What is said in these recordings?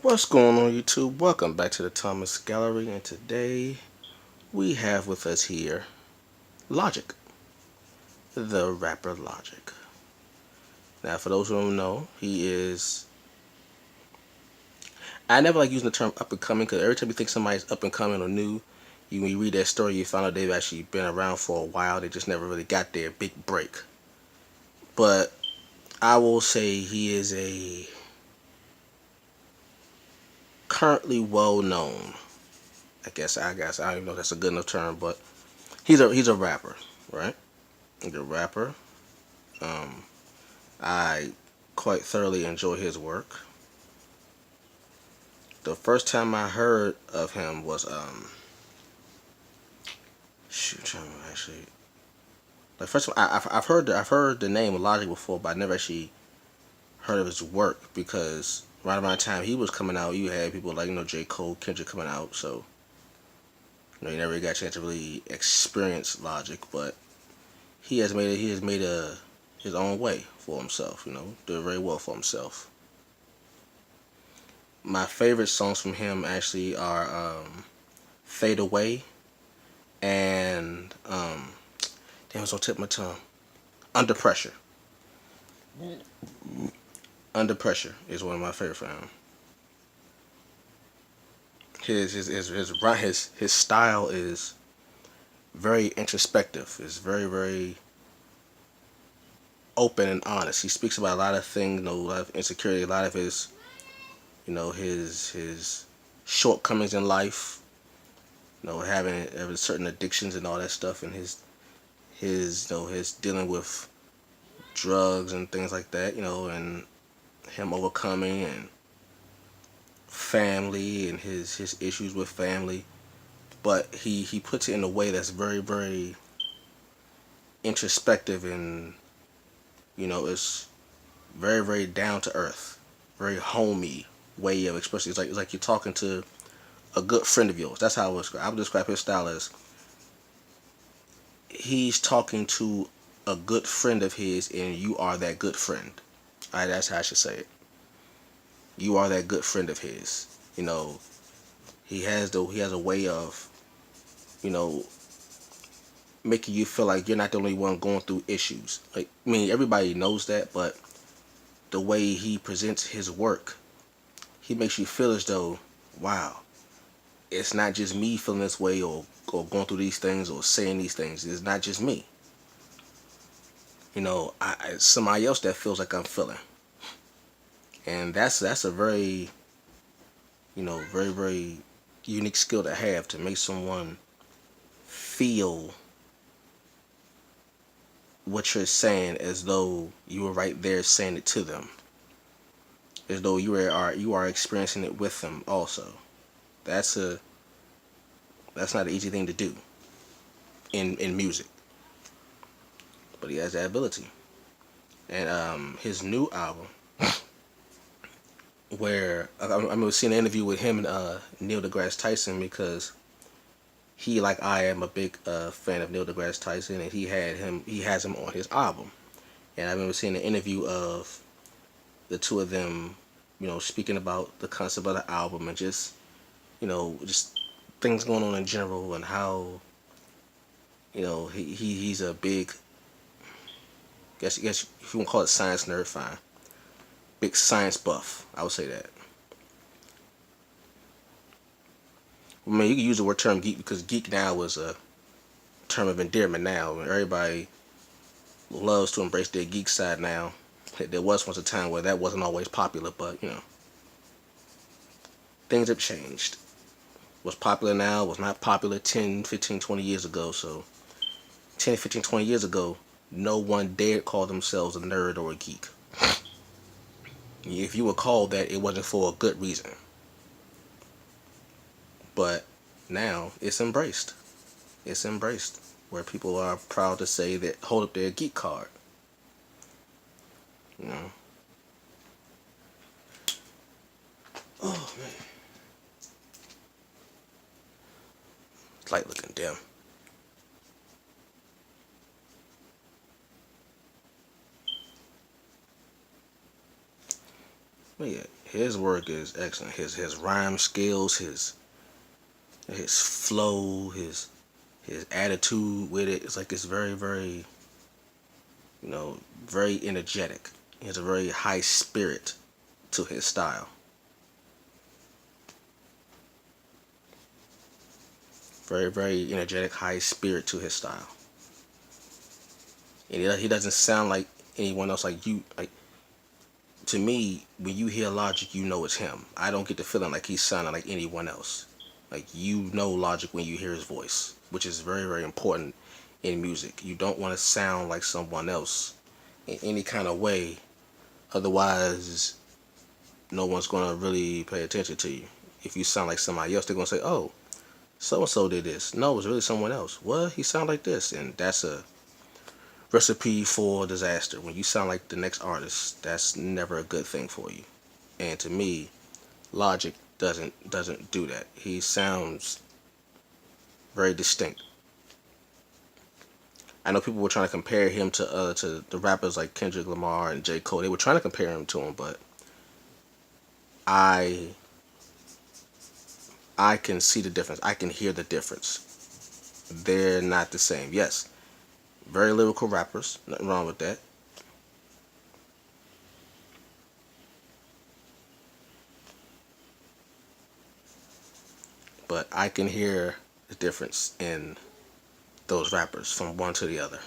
What's going on YouTube? Welcome back to the Thomas Gallery, and today we have with us here Logic, the rapper Logic. Now for those who don't know, he is, I never like using the term up and coming because every time you think somebody's up and coming or new, when you read that story you find out they've actually been around for a while, they just never really got their big break. But I will say he is a currently well known, I guess I don't even know if that's a good enough term, but he's a rapper, right? He's a rapper. Um, I quite thoroughly enjoy his work. The first time I heard of him was shoot, actually, like first of all, I've heard the name Logic before, but I never actually heard of his work because right around the time he was coming out, you had people like J. Cole, Kendrick coming out, so you never got a chance to really experience Logic, but he has made a his own way for himself. Did very well for himself. My favorite songs from him actually are Fade Away and damn, it's on tip of my tongue. Under Pressure. Under Pressure is one of my favorite from him. His style is very introspective. It's very open and honest. He speaks about a lot of things, a lot of insecurity, a lot of his shortcomings in life, having certain addictions and all that stuff, and his dealing with drugs and things like that, and him overcoming and family and his issues with family. But he puts it in a way that's very introspective, and it's very down to earth, very homey way of expressing. It's like you're talking to a good friend of yours. That's how I would describe his style as. He's talking to a good friend of his, and you are that good friend. That's how I should say it. You are that good friend of his. He has a way of, you know, making you feel like you're not the only one going through issues. Like, I mean, everybody knows that, but the way he presents his work, he makes you feel as though, wow, it's not just me feeling this way, or going through these things, or saying these things. It's not just me. It's somebody else that feels like I'm feeling, and that's a very, very unique skill to have, to make someone feel what you're saying as though you were right there saying it to them, as though you are experiencing it with them also. That's a that's not an easy thing to do in music, but he has that ability. And his new album, where I remember seeing an interview with him and Neil deGrasse Tyson, because he, like I am, a big fan of Neil deGrasse Tyson, and he has him on his album. And I remember seeing an interview of the two of them, speaking about the concept of the album, and just things going on in general, and how he's a big, guess if you want to call it science nerd, fine, big science buff. I would say that. I mean, you can use the word term geek, because geek now is a term of endearment now. Everybody loves to embrace their geek side now. There was once a time where that wasn't always popular, but things have changed. What's popular now was not popular 10, 15, 20 years ago. So 10, 15, 20 years ago, no one dared call themselves a nerd or a geek. If you were called that, it wasn't for a good reason. But now it's embraced. It's embraced, where people are proud to say that, hold up their geek card. You know. Oh man, it's light looking dim. Where you at? his work is excellent. His rhyme skills, his flow, his attitude with it. It's like it's very very very energetic. He has a very high spirit to his style. Very very energetic, high spirit to his style. And he doesn't sound like anyone else. Like you, like to me, when you hear Logic, you know it's him. I don't get the feeling like he's sounding like anyone else. Like you know Logic when you hear his voice, which is very very important in music. You don't want to sound like someone else in any kind of way, otherwise no one's gonna really pay attention to you. If you sound like somebody else, they're gonna say, "Oh, so and so did this." No, it's really someone else. What? He sound like this, and that's a recipe for disaster. When you sound like the next artist, that's never a good thing for you. And to me, Logic doesn't do that. He sounds very distinct. I know people were trying to compare him to the rappers like Kendrick Lamar and J. Cole. They were trying to compare him to him, but I I can see the difference. I can hear the difference. They're not the same. Yes, very lyrical rappers. Nothing wrong with that. But I can hear the difference in those rappers from one to the other.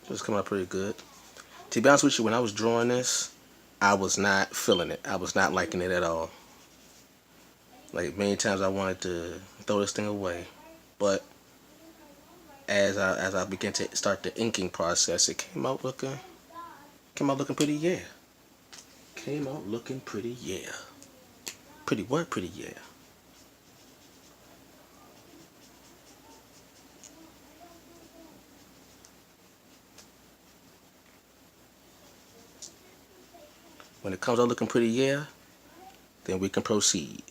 It was coming out pretty good. To be honest with you, when I was drawing this, I was not feeling it. I was not liking it at all. Like many times I wanted to throw this thing away. But as I began to start the inking process, it came out looking pretty, yeah. Came out looking pretty, yeah. Pretty what? Pretty, yeah. When it comes out looking pretty, yeah, then we can proceed.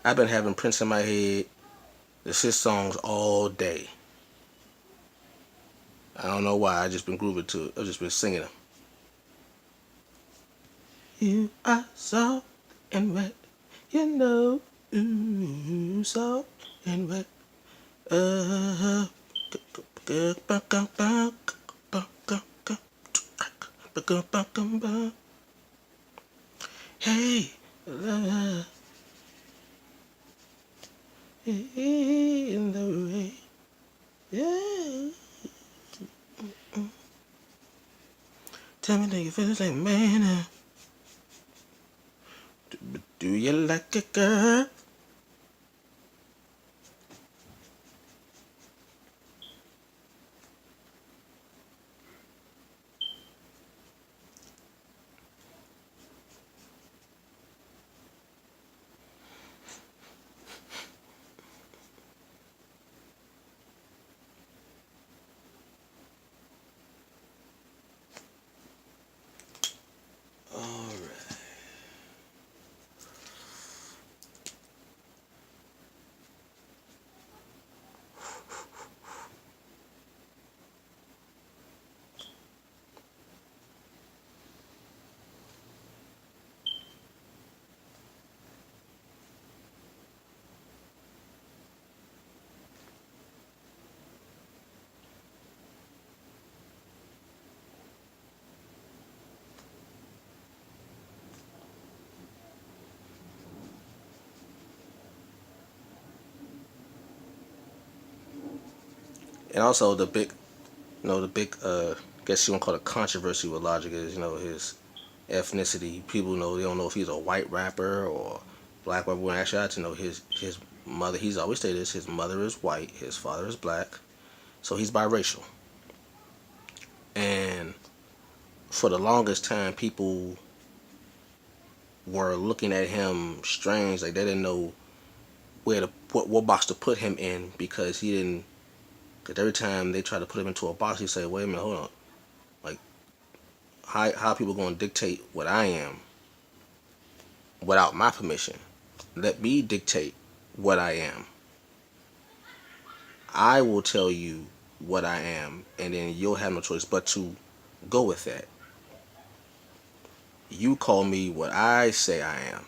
I've been having Prince in my head, the his songs all day. I don't know why. I just been grooving to it. I've just been singing them. You are soft and wet, you know. Ooh, soft and wet. Uh, hey, in the rain. Yeah. Tell me that you feel like man. Do you like a girl? And also the big guess you want to call it controversy with Logic is his ethnicity. People know they don't know if he's a white rapper or black rapper. When actually I had to know his mother. He's always stated this. His mother is white. His father is black. So he's biracial. And for the longest time, people were looking at him strange. Like they didn't know where to what box to put him in because he didn't. Because every time they try to put him into a box, he say, "Wait a minute, hold on. Like how people going to dictate what I am without my permission? Let me dictate what I am. I will tell you what I am, and then you'll have no choice but to go with that. You call me what I say I am.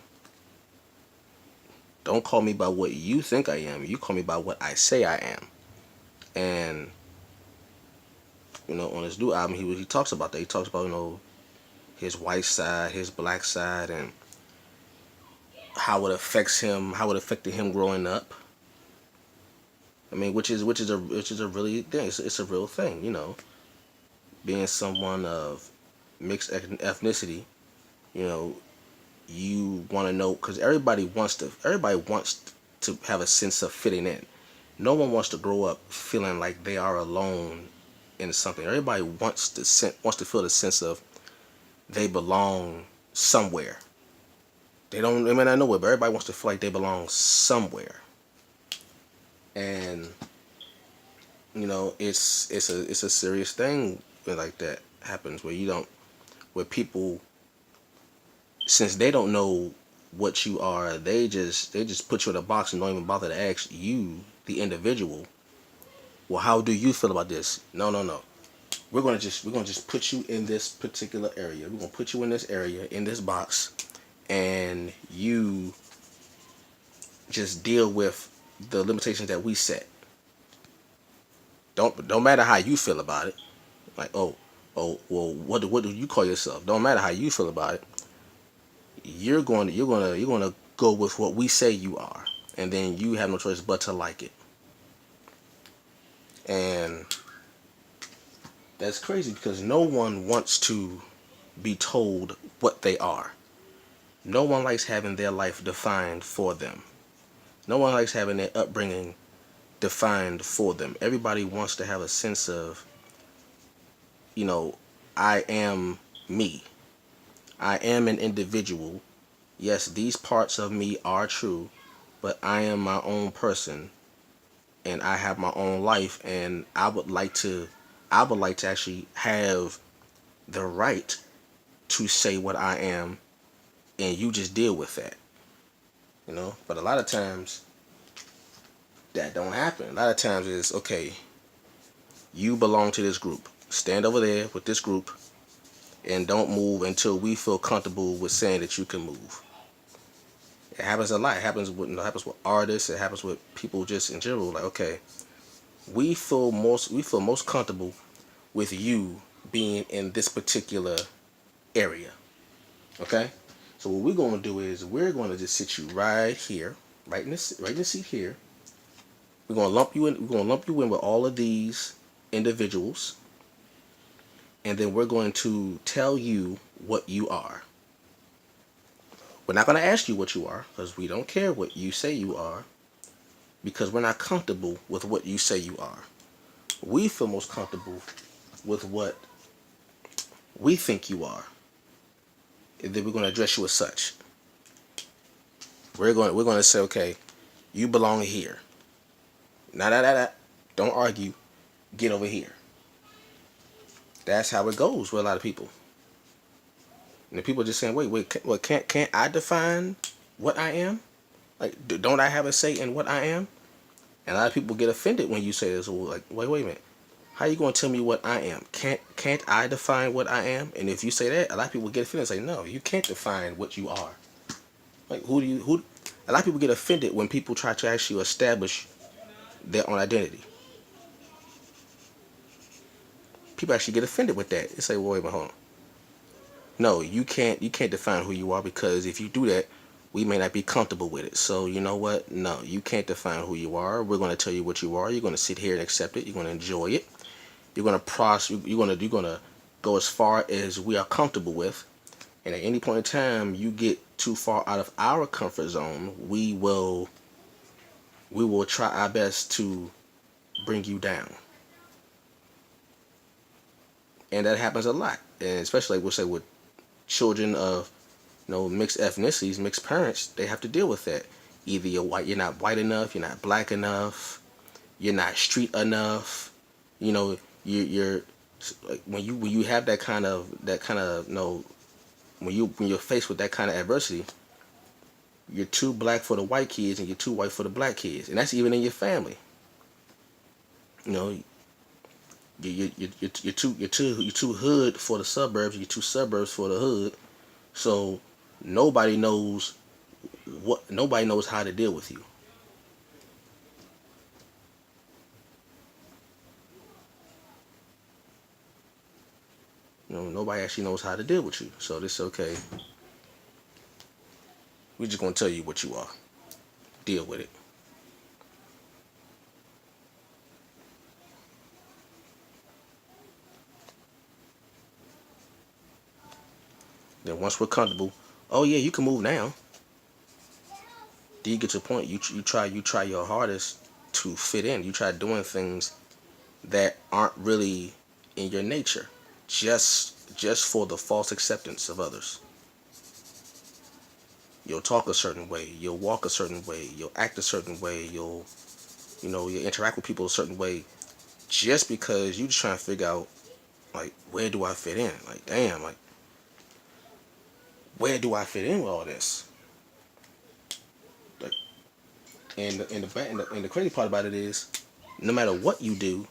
Don't call me by what you think I am. You call me by what I say I am." And on his new album, he talks about that. He talks about his white side, his black side, and how it affects him, how it affected him growing up. I mean, which is a really thing. It's a real thing, being someone of mixed ethnicity. You know, you want to know because everybody wants to have a sense of fitting in. No one wants to grow up feeling like they are alone in something. Everybody wants to feel the sense of they belong somewhere. They may not know it, but everybody wants to feel like they belong somewhere. And it's a serious thing when like that happens where you don't where people, since they don't know what you are, they just put you in a box and don't even bother to ask you, the individual, well, how do you feel about this? No, no, no. We're gonna just put you in this particular area. We're gonna put you in this area, in this box, and you just deal with the limitations that we set. Don't matter how you feel about it. Like, well, what do you call yourself? Don't matter how you feel about it. You're gonna go with what we say you are, and then you have no choice but to like it. And that's crazy because no one wants to be told what they are. No one likes having their life defined for them. No one likes having their upbringing defined for them. Everybody wants to have a sense of, you know, I am me. I am an individual. Yes, these parts of me are true, but I am my own person and I have my own life, and I would like to actually have the right to say what I am, and you just deal with that. But a lot of times that don't happen. A lot of times it's okay, you belong to this group. Stand over there with this group and don't move until we feel comfortable with saying that you can move. It happens a lot. It happens with artists. It happens with people just in general. Like, okay, we feel most comfortable with you being in this particular area. Okay? So what we're gonna do is we're gonna just sit you right here, right in the seat here. We're gonna lump you in with all of these individuals, and then we're going to tell you what you are. We're not gonna ask you what you are, because we don't care what you say you are, because we're not comfortable with what you say you are. We feel most comfortable with what we think you are, and then we're going to address you as such. We're going to say, okay, you belong here. Nah. Don't argue. Get over here. That's how it goes with a lot of people. And the people are just saying, wait, what? Can't I define what I am? Like, don't I have a say in what I am? And a lot of people get offended when you say this. Well, like, wait a minute. How you gonna tell me what I am? Can't I define what I am? And if you say that, a lot of people get offended and say, no, you can't define what you are. Like, who? A lot of people get offended when people try to actually establish their own identity. People actually get offended with that. They say, well, wait a minute, hold on. No, you can't define who you are, because if you do that, we may not be comfortable with it. So you know what? No, you can't define who you are. We're going to tell you what you are. You're going to sit here and accept it. You're going to enjoy it. You're going to you're going to go as far as we are comfortable with. And at any point in time you get too far out of our comfort zone, we will try our best to bring you down. And that happens a lot. And especially like we'll say with children of mixed ethnicities, mixed parents, they have to deal with that. Either you're not white enough, you're not black enough, you're not street enough. You know, you're like when you have that kind of when you're faced with that kind of adversity, you're too black for the white kids and you're too white for the black kids, and that's even in your family. You know, you're too hood for the suburbs, you're too suburbs for the hood. So nobody knows nobody knows how to deal with you. Nobody actually knows how to deal with you. So this okay. We're just gonna tell you what you are. Deal with it. Then once we're comfortable, oh yeah, you can move now. Then you get to a point you try your hardest to fit in. You try doing things that aren't really in your nature, just for the false acceptance of others. You'll talk a certain way, you'll walk a certain way, you'll act a certain way, you'll interact with people a certain way, just because you just trying to figure out like where do I fit in? Like damn, like where do I fit in with all this? Like, and the crazy part about it is, no matter what you do,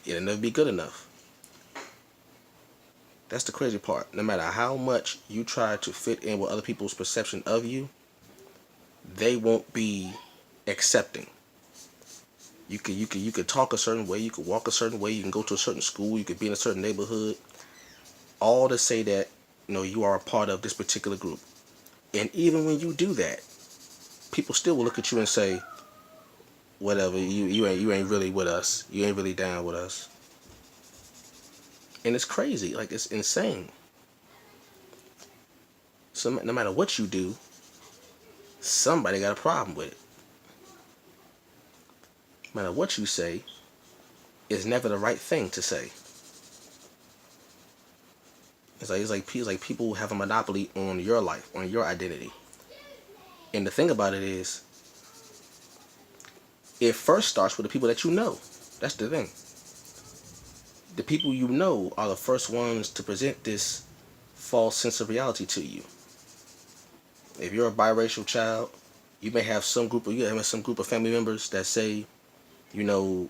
it'll never be good enough. That's the crazy part. No matter how much you try to fit in with other people's perception of you, they won't be accepting. You could talk a certain way, you could walk a certain way, you can go to a certain school, you could be in a certain neighborhood, all to say that you are a part of this particular group. And even when you do that, people still will look at you and say, whatever, you ain't really with us. You ain't really down with us. And it's crazy, like it's insane. So no matter what you do, somebody got a problem with it. No matter what you say, it's never the right thing to say. It's like people have a monopoly on your life, on your identity. And the thing about it is, it first starts with the people that you know. That's the thing. The people you know are the first ones to present this false sense of reality to you. If you're a biracial child, you have some group of family members that say, you know,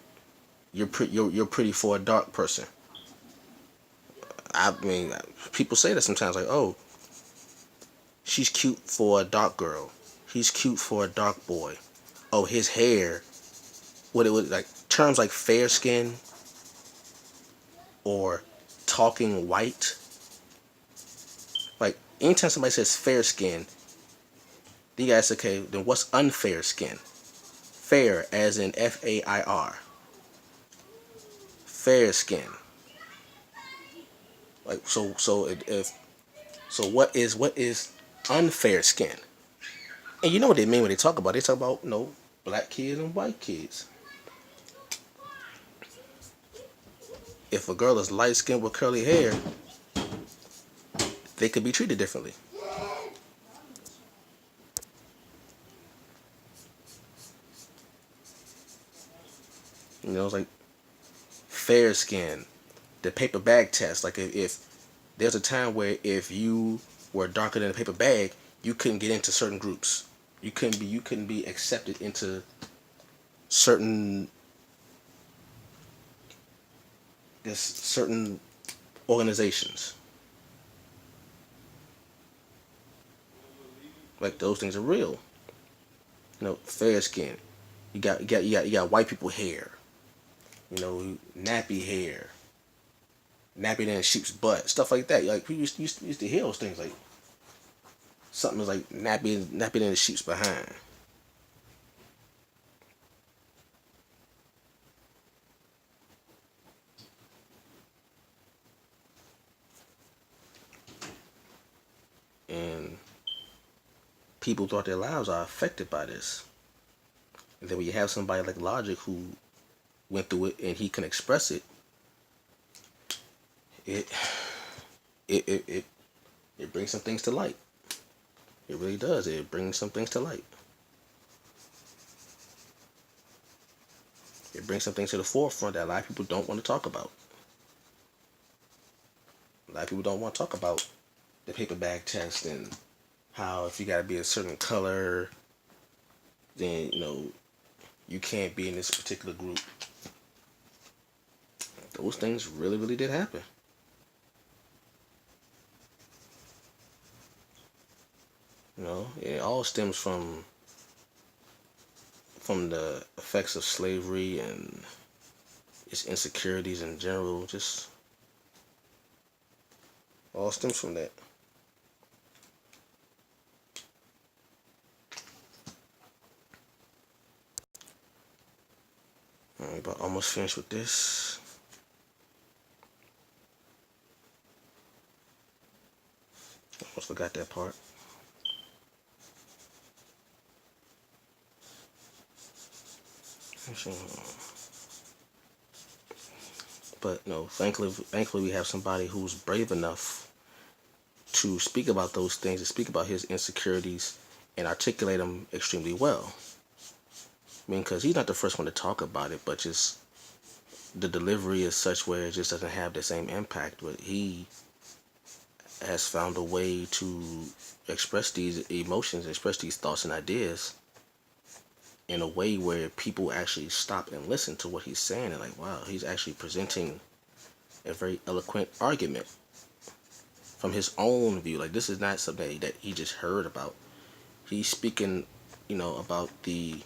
you're pretty for a dark person. I mean, people say that sometimes, like, oh, she's cute for a dark girl. He's cute for a dark boy. Oh, his hair. What it would like terms like fair skin or talking white. Like anytime somebody says fair skin, you guys okay? Then what's unfair skin? Fair as in FAIR. Fair skin. Like if so, what is unfair skin? And you know what they mean when they talk about it. They talk about black kids and white kids. If a girl is light skinned with curly hair, they could be treated differently. It's like fair skin, the paper bag test. Like if there's a time where if you were darker than a paper bag, you couldn't get into certain groups. You couldn't be accepted into certain certain organizations. Like those things are real. Fair skin. You got white people hair. Nappy hair, nappy than a sheep's butt, stuff like that. Like we used to hear those things. Like something is like napping in the sheep's behind. And people throughout their lives are affected by this. And then when you have somebody like Logic who went through it and he can express it, it it it it, it brings some things to light. It really does. It brings some things to light. It brings some things to the forefront that a lot of people don't want to talk about. A lot of people don't want to talk about the paper bag test and how if you got to be a certain color, then you can't be in this particular group. Those things really, really did happen. It all stems from the effects of slavery and its insecurities in general. Just all stems from that. Alright, but almost finished with this. Almost forgot that part. But no, thankfully we have somebody who's brave enough to speak about those things, to speak about his insecurities and articulate them extremely well. I mean, because he's not the first one to talk about it, but just the delivery is such where it just doesn't have the same impact. But he has found a way to express these emotions, express these thoughts and ideas in a way where people actually stop and listen to what he's saying and like, wow, he's actually presenting a very eloquent argument from his own view. Like, this is not something that he just heard about. He's speaking, about the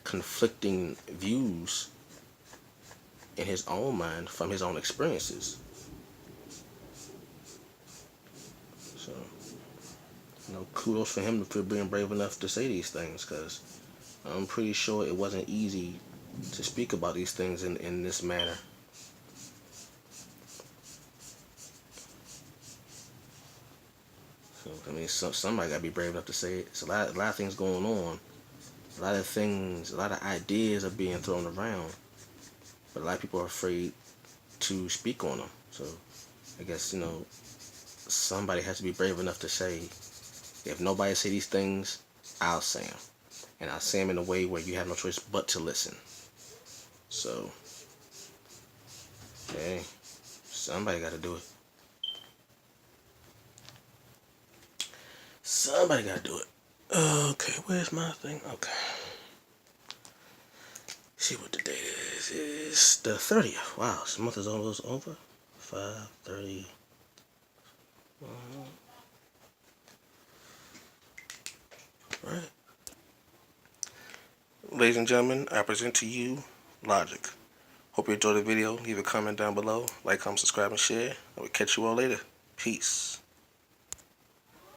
conflicting views in his own mind from his own experiences. So, kudos for him for being brave enough to say these things, because I'm pretty sure it wasn't easy to speak about these things in this manner. So, I mean, somebody got to be brave enough to say it. It's a lot of things going on. A lot of ideas are being thrown around. But a lot of people are afraid to speak on them. So, I guess, somebody has to be brave enough to say, if nobody say these things, I'll say them. And I'll say them in a way where you have no choice but to listen. So, hey, somebody got to do it. Somebody got to do it. Okay, where's my thing? Okay. See what the date is. It's the 30th. Wow, this month is almost over. 5/30. Right. Ladies and gentlemen, I present to you Logic. Hope you enjoyed the video. Leave a comment down below. Like, comment, subscribe, and share. I will catch you all later. Peace.